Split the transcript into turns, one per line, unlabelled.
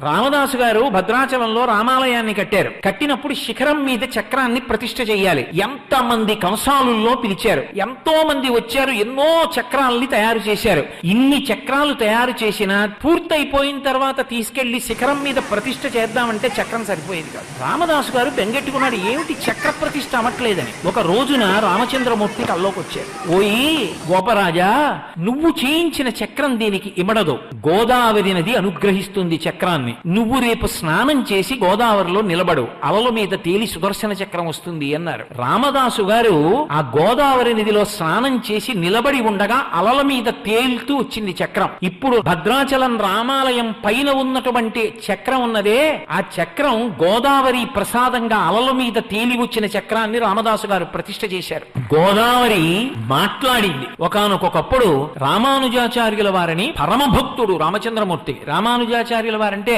రామదాసు గారు భద్రాచలంలో రామాలయాన్ని కట్టారు. కట్టినప్పుడు శిఖరం మీద చక్రాన్ని ప్రతిష్ఠ చేయాలి. ఎంతమంది కంసాలుల్లో పిలిచారు, ఎంతో మంది వచ్చారు, ఎన్నో చక్రాలని తయారు చేశారు. ఇన్ని చక్రాలు తయారు చేసినా పూర్తయిపోయిన తర్వాత తీసుకెళ్లి శిఖరం మీద ప్రతిష్ఠ చేద్దామంటే చక్రం సరిపోయేది కాదు. రామదాసు గారు బెంగెట్టుకున్నాడు, ఏమిటి చక్ర ప్రతిష్ఠ అవ్వట్లేదని. ఒక రోజున రామచంద్రమూర్తి కల్లోకి వచ్చారు. ఓయి గోపరాజా, నువ్వు చేయించిన చక్రం దీనికి ఇమడదు. గోదావరి నది అనుగ్రహిస్తుంది చక్రాన్ని. నువ్వు రేపు స్నానం చేసి గోదావరిలో నిలబడు, అలల మీద తేలి సుదర్శన చక్రం వస్తుంది అన్నారు. రామదాసు గారు ఆ గోదావరి నదిలో స్నానం చేసి నిలబడి ఉండగా అలల మీద తేలుతూ వచ్చింది చక్రం. ఇప్పుడు భద్రాచలం రామాలయం పైన ఉన్నటువంటి చక్రం ఉన్నదే, ఆ చక్రం గోదావరి ప్రసాదంగా అలల మీద తేలి వచ్చిన చక్రాన్ని రామదాసు గారు ప్రతిష్ఠ చేశారు. గోదావరి మాట్లాడింది. ఒకానొకప్పుడు రామానుజాచార్యుల వారిని పరమభక్తుడు రామచంద్రమూర్తి. రామానుజాచార్యుల వారంటే